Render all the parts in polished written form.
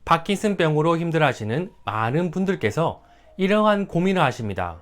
파킨슨병으로 힘들어하시는 많은 분들께서 이러한 고민을 하십니다.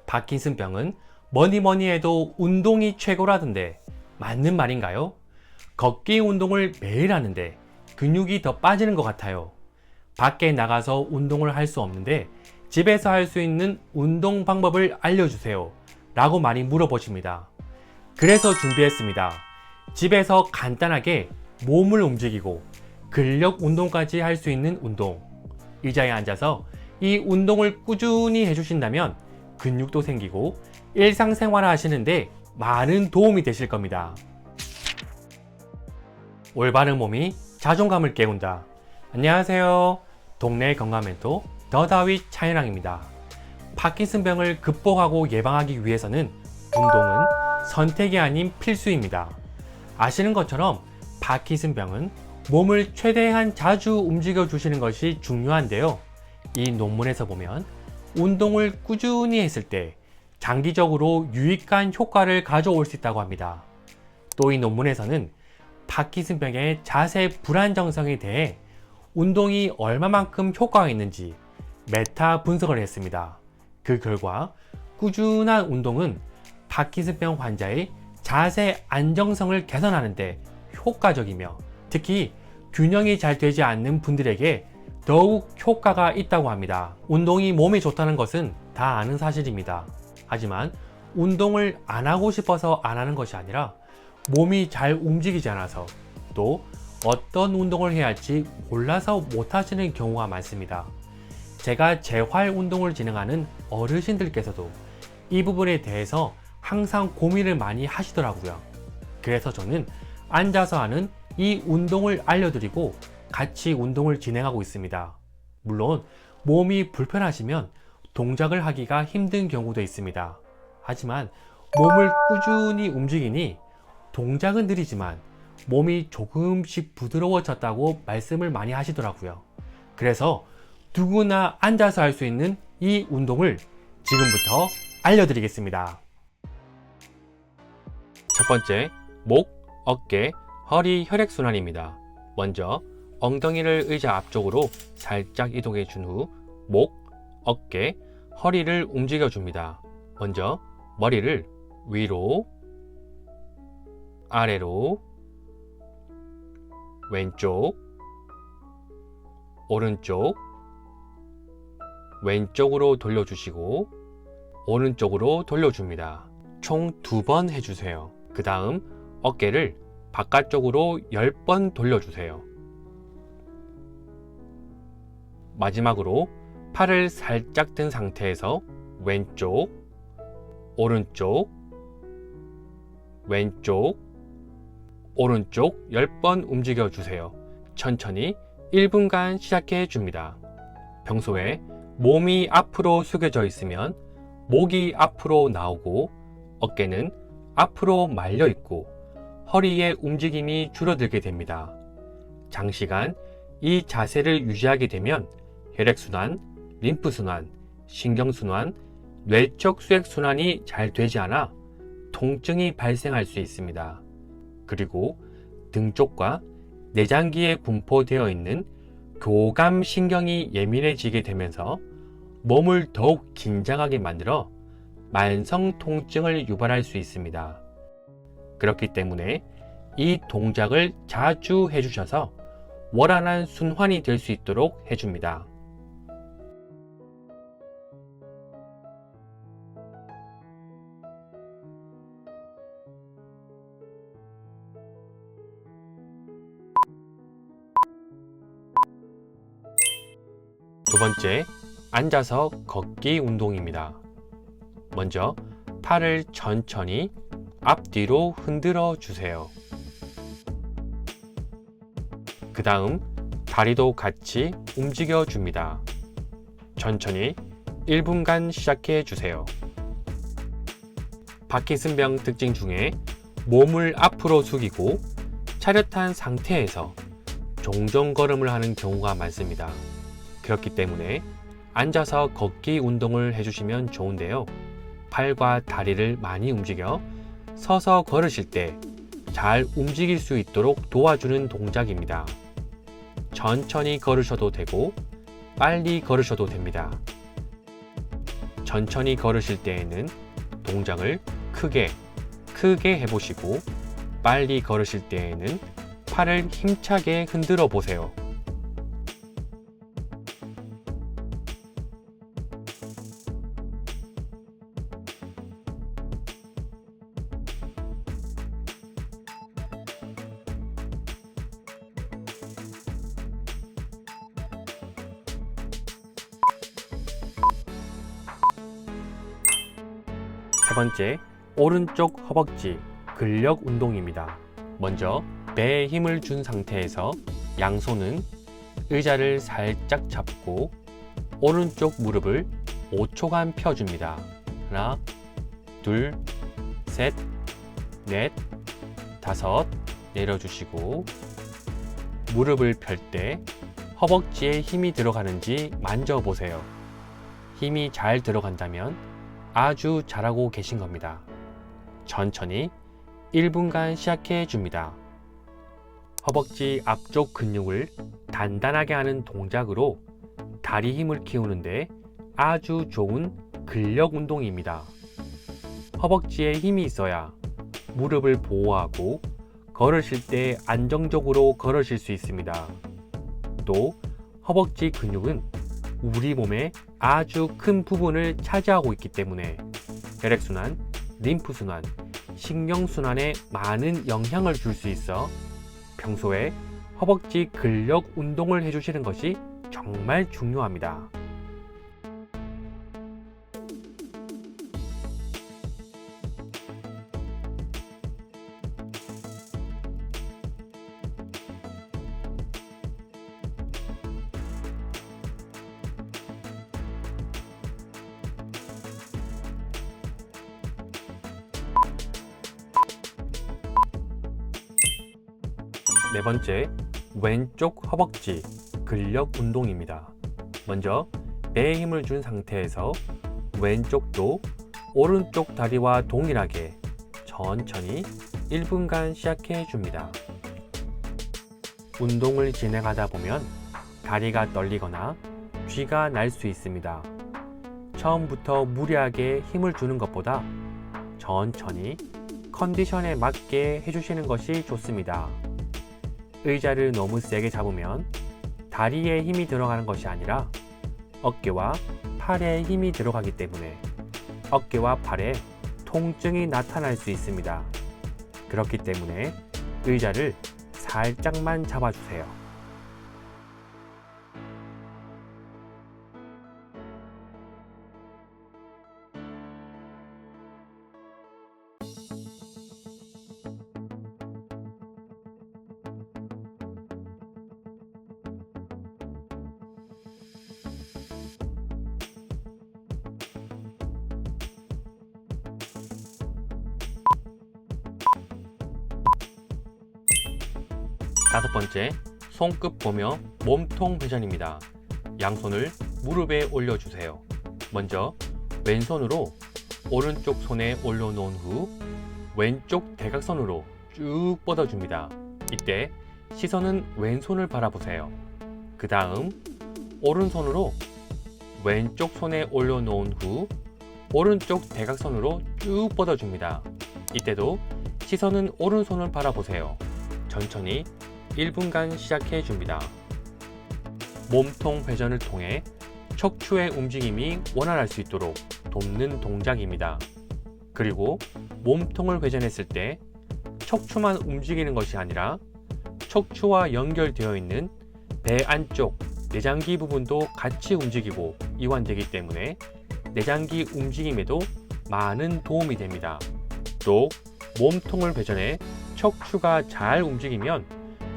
파킨슨병은 뭐니 해도 운동이 최고라던데 맞는 말인가요? 걷기 운동을 매일 하는데 근육이 더 빠지는 것 같아요. 밖에 나가서 운동을 할 수 없는데 집에서 할 수 있는 운동 방법을 알려주세요 라고 많이 물어보십니다. 그래서 준비했습니다. 집에서 간단하게 몸을 움직이고 근력 운동까지 할 수 있는 운동. 의자에 앉아서 이 운동을 꾸준히 해주신다면 근육도 생기고 일상생활을 하시는데 많은 도움이 되실 겁니다. 올바른 몸이 자존감을 깨운다. 안녕하세요. 동네 건강 멘토 더다윗 차인왕입니다. 파킨슨병을 극복하고 예방하기 위해서는 운동은 선택이 아닌 필수입니다. 아시는 것처럼 파킨슨병은 몸을 최대한 자주 움직여 주시는 것이 중요한데요. 이 논문에서 보면 운동을 꾸준히 했을 때 장기적으로 유익한 효과를 가져올 수 있다고 합니다. 또 이 논문에서는 파킨슨병의 자세 불안정성에 대해 운동이 얼마만큼 효과가 있는지 메타 분석을 했습니다. 그 결과 꾸준한 운동은 파킨슨병 환자의 자세 안정성을 개선하는 데 효과적이며 특히 균형이 잘 되지 않는 분들에게 더욱 효과가 있다고 합니다. 운동이 몸에 좋다는 것은 다 아는 사실입니다. 하지만 운동을 안 하고 싶어서 안 하는 것이 아니라 몸이 잘 움직이지 않아서 또 어떤 운동을 해야 할지 몰라서 못 하시는 경우가 많습니다. 제가 재활 운동을 진행하는 어르신들께서도 이 부분에 대해서 항상 고민을 많이 하시더라고요. 그래서 저는 앉아서 하는 이 운동을 알려드리고 같이 운동을 진행하고 있습니다. 물론 몸이 불편하시면 동작을 하기가 힘든 경우도 있습니다. 하지만 몸을 꾸준히 움직이니 동작은 느리지만 몸이 조금씩 부드러워졌다고 말씀을 많이 하시더라고요. 그래서 누구나 앉아서 할 수 있는 이 운동을 지금부터 알려드리겠습니다. 첫 번째, 목, 어깨, 허리 혈액순환입니다. 먼저 엉덩이를 의자 앞쪽으로 살짝 이동해 준 후 목, 어깨, 허리를 움직여 줍니다. 먼저 머리를 위로, 아래로, 왼쪽, 오른쪽, 왼쪽으로 돌려주시고 오른쪽으로 돌려줍니다. 총 2번 해주세요. 그 다음 어깨를 바깥쪽으로 10번 돌려주세요. 마지막으로 팔을 살짝 든 상태에서 왼쪽, 오른쪽, 왼쪽, 오른쪽 10번 움직여 주세요. 천천히 1분간 시작해 줍니다. 평소에 몸이 앞으로 숙여져 있으면 목이 앞으로 나오고 어깨는 앞으로 말려 있고 허리의 움직임이 줄어들게 됩니다. 장시간 이 자세를 유지하게 되면 혈액순환, 림프순환, 신경순환, 뇌적 수액순환이 잘 되지 않아 통증이 발생할 수 있습니다. 그리고 등 쪽과 내장기에 분포되어 있는 교감신경이 예민해지게 되면서 몸을 더욱 긴장하게 만들어 만성 통증을 유발할 수 있습니다. 그렇기 때문에 이 동작을 자주 해주셔서 원활한 순환이 될 수 있도록 해줍니다. 두 번째, 앉아서 걷기 운동입니다. 먼저 팔을 천천히 앞뒤로 흔들어 주세요. 그 다음 다리도 같이 움직여 줍니다. 천천히 1분간 시작해 주세요. 파킨슨병 특징 중에 몸을 앞으로 숙이고 차렷한 상태에서 종종 걸음을 하는 경우가 많습니다. 그렇기 때문에 앉아서 걷기 운동을 해주시면 좋은데요. 팔과 다리를 많이 움직여 서서 걸으실 때 잘 움직일 수 있도록 도와주는 동작입니다. 천천히 걸으셔도 되고 빨리 걸으셔도 됩니다. 천천히 걸으실 때에는 동작을 크게 해보시고 빨리 걸으실 때에는 팔을 힘차게 흔들어 보세요. 세 번째, 오른쪽 허벅지 근력 운동입니다. 먼저 배에 힘을 준 상태에서 양손은 의자를 살짝 잡고 오른쪽 무릎을 5초간 펴줍니다. 하나, 둘, 셋, 넷, 다섯 내려주시고 무릎을 펼 때 허벅지에 힘이 들어가는지 만져보세요. 힘이 잘 들어간다면 아주 잘하고 계신 겁니다. 천천히 1분간 시작해 줍니다. 허벅지 앞쪽 근육을 단단하게 하는 동작으로 다리 힘을 키우는데 아주 좋은 근력 운동입니다. 허벅지에 힘이 있어야 무릎을 보호하고 걸으실 때 안정적으로 걸으실 수 있습니다. 또 허벅지 근육은 우리 몸의 아주 큰 부분을 차지하고 있기 때문에 혈액순환, 림프순환, 신경순환에 많은 영향을 줄 수 있어 평소에 허벅지 근력 운동을 해주시는 것이 정말 중요합니다. 네 번째, 왼쪽 허벅지 근력 운동입니다. 먼저 배에 힘을 준 상태에서 왼쪽도 오른쪽 다리와 동일하게 천천히 1분간 시작해 줍니다. 운동을 진행하다 보면 다리가 떨리거나 쥐가 날 수 있습니다. 처음부터 무리하게 힘을 주는 것보다 천천히 컨디션에 맞게 해주시는 것이 좋습니다. 의자를 너무 세게 잡으면 다리에 힘이 들어가는 것이 아니라 어깨와 팔에 힘이 들어가기 때문에 어깨와 팔에 통증이 나타날 수 있습니다. 그렇기 때문에 의자를 살짝만 잡아주세요. 다섯 번째, 손끝 보며 몸통 회전입니다. 양손을 무릎에 올려주세요. 먼저 왼손으로 오른쪽 손에 올려놓은 후 왼쪽 대각선으로 쭉 뻗어줍니다. 이때 시선은 왼손을 바라보세요. 그 다음 오른손으로 왼쪽 손에 올려놓은 후 오른쪽 대각선으로 쭉 뻗어줍니다. 이때도 시선은 오른손을 바라보세요. 천천히 1분간 시작해 줍니다. 몸통 회전을 통해 척추의 움직임이 원활할 수 있도록 돕는 동작입니다. 그리고 몸통을 회전했을 때 척추만 움직이는 것이 아니라 척추와 연결되어 있는 배 안쪽 내장기 부분도 같이 움직이고 이완되기 때문에 내장기 움직임에도 많은 도움이 됩니다. 또 몸통을 회전해 척추가 잘 움직이면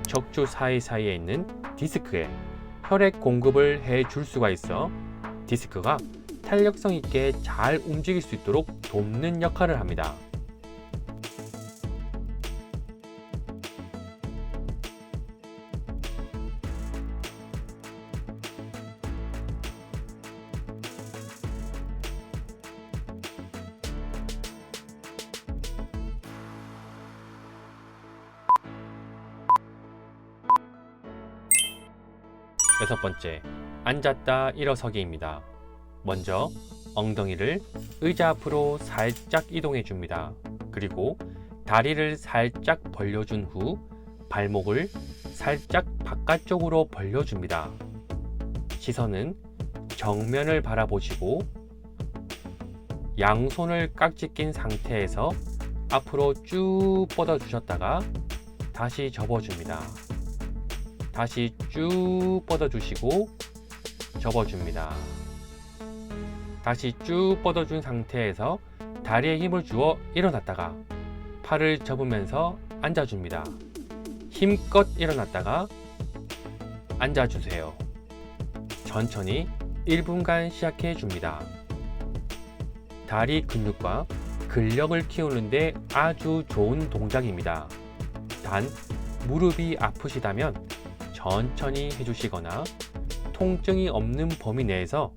척추 사이사이에 있는 디스크에 혈액 공급을 해줄 수가 있어 디스크가 탄력성 있게 잘 움직일 수 있도록 돕는 역할을 합니다. 6번째, 앉았다 일어서기입니다. 먼저 엉덩이를 의자 앞으로 살짝 이동해 줍니다. 그리고 다리를 살짝 벌려준 후 발목을 살짝 바깥쪽으로 벌려줍니다. 시선은 정면을 바라보시고 양손을 깍지 낀 상태에서 앞으로 쭉 뻗어주셨다가 다시 접어줍니다. 다시 쭉 뻗어주시고 접어줍니다. 다시 쭉 뻗어준 상태에서 다리에 힘을 주어 일어났다가 팔을 접으면서 앉아줍니다. 힘껏 일어났다가 앉아주세요. 천천히 1분간 시작해 줍니다. 다리 근육과 근력을 키우는데 아주 좋은 동작입니다. 단, 무릎이 아프시다면 천천히 해주시거나 통증이 없는 범위 내에서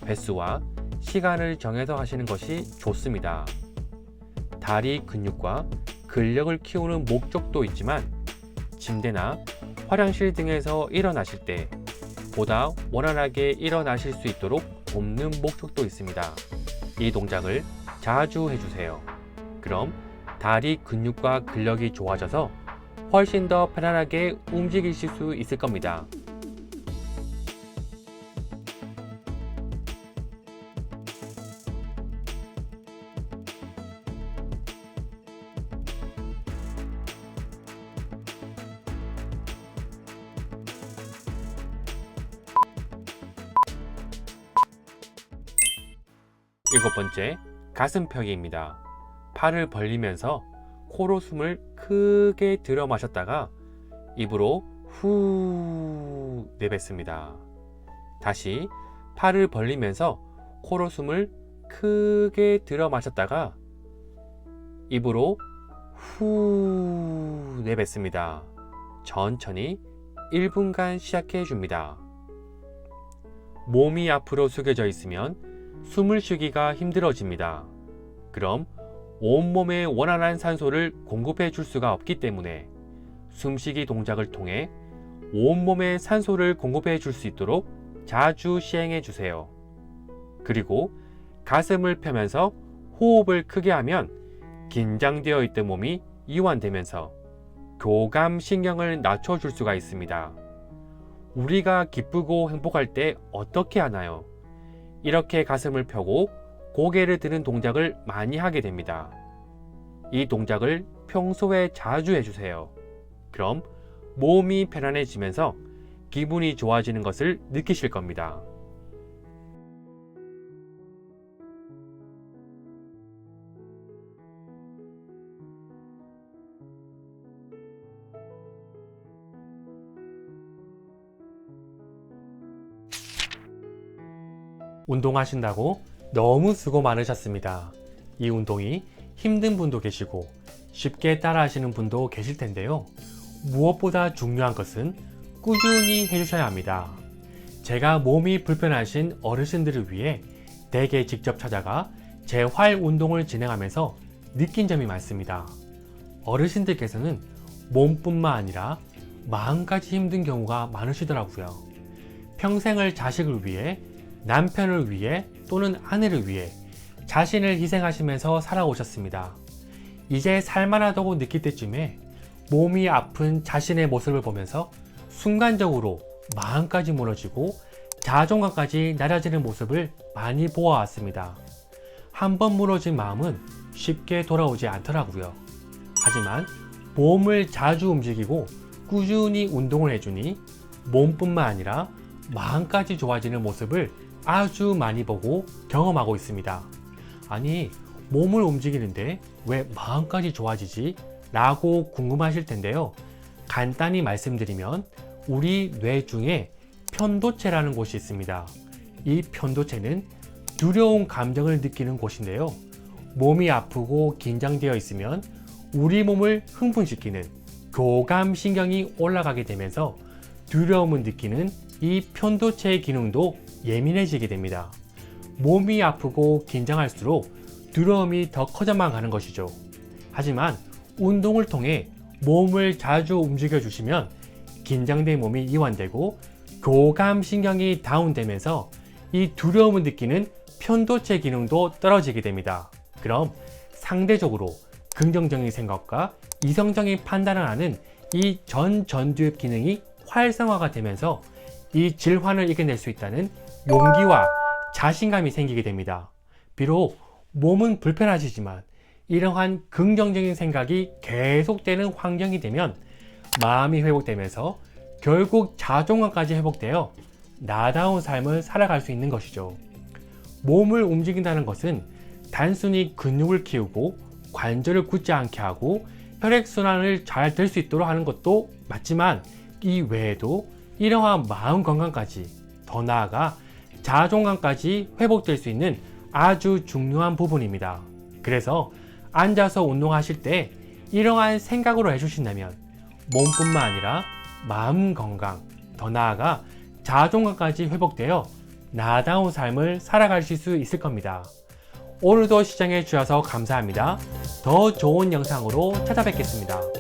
횟수와 시간을 정해서 하시는 것이 좋습니다. 다리 근육과 근력을 키우는 목적도 있지만 침대나 화장실 등에서 일어나실 때 보다 원활하게 일어나실 수 있도록 돕는 목적도 있습니다. 이 동작을 자주 해주세요. 그럼 다리 근육과 근력이 좋아져서 훨씬 더 편안하게 움직이실 수 있을 겁니다. 일곱 번째, 가슴 펴기입니다. 팔을 벌리면서 코로 숨을 크게 들여 마셨다가 입으로 후 내뱉습니다. 다시 팔을 벌리면서 코로 숨을 크게 들여 마셨다가 입으로 후 내뱉습니다. 천천히 1분간 시작해 줍니다. 몸이 앞으로 숙여져 있으면 숨을 쉬기가 힘들어집니다. 그럼 온몸에 원활한 산소를 공급해 줄 수가 없기 때문에 숨쉬기 동작을 통해 온몸에 산소를 공급해 줄 수 있도록 자주 시행해 주세요. 그리고 가슴을 펴면서 호흡을 크게 하면 긴장되어 있던 몸이 이완되면서 교감 신경을 낮춰줄 수가 있습니다. 우리가 기쁘고 행복할 때 어떻게 하나요? 이렇게 가슴을 펴고 고개를 드는 동작을 많이 하게 됩니다. 이 동작을 평소에 자주 해주세요. 그럼 몸이 편안해지면서 기분이 좋아지는 것을 느끼실 겁니다. 운동하신다고 너무 수고 많으셨습니다. 이 운동이 힘든 분도 계시고 쉽게 따라 하시는 분도 계실 텐데요. 무엇보다 중요한 것은 꾸준히 해주셔야 합니다. 제가 몸이 불편하신 어르신들을 위해 댁에 직접 찾아가 재활 운동을 진행하면서 느낀 점이 많습니다. 어르신들께서는 몸뿐만 아니라 마음까지 힘든 경우가 많으시더라고요. 평생을 자식을 위해, 남편을 위해 또는 아내를 위해 자신을 희생하시면서 살아오셨습니다. 이제 살만하다고 느낄 때쯤에 몸이 아픈 자신의 모습을 보면서 순간적으로 마음까지 무너지고 자존감까지 낮아지는 모습을 많이 보아왔습니다. 한번 무너진 마음은 쉽게 돌아오지 않더라고요. 하지만 몸을 자주 움직이고 꾸준히 운동을 해주니 몸뿐만 아니라 마음까지 좋아지는 모습을 아주 많이 보고 경험하고 있습니다. 아니, 몸을 움직이는데 왜 마음까지 좋아지지? 라고 궁금하실 텐데요. 간단히 말씀드리면 우리 뇌 중에 편도체라는 곳이 있습니다. 이 편도체는 두려운 감정을 느끼는 곳인데요. 몸이 아프고 긴장되어 있으면 우리 몸을 흥분시키는 교감신경이 올라가게 되면서 두려움을 느끼는 이 편도체의 기능도 예민해지게 됩니다. 몸이 아프고 긴장할수록 두려움이 더 커져만 가는 것이죠. 하지만 운동을 통해 몸을 자주 움직여 주시면 긴장된 몸이 이완되고 교감신경이 다운되면서 이 두려움을 느끼는 편도체 기능도 떨어지게 됩니다. 그럼 상대적으로 긍정적인 생각과 이성적인 판단을 하는 이 전두엽 기능이 활성화가 되면서 이 질환을 이겨낼 수 있다는 용기와 자신감이 생기게 됩니다. 비록 몸은 불편하시지만 이러한 긍정적인 생각이 계속되는 환경이 되면 마음이 회복되면서 결국 자존감까지 회복되어 나다운 삶을 살아갈 수 있는 것이죠. 몸을 움직인다는 것은 단순히 근육을 키우고 관절을 굳지 않게 하고 혈액순환을 잘 될 수 있도록 하는 것도 맞지만 이 외에도 이러한 마음 건강까지, 더 나아가 자존감까지 회복될 수 있는 아주 중요한 부분입니다. 그래서 앉아서 운동하실 때 이러한 생각으로 해주신다면 몸뿐만 아니라 마음 건강, 더 나아가 자존감까지 회복되어 나다운 삶을 살아가실 수 있을 겁니다. 오늘도 시청해 주셔서 감사합니다. 더 좋은 영상으로 찾아뵙겠습니다.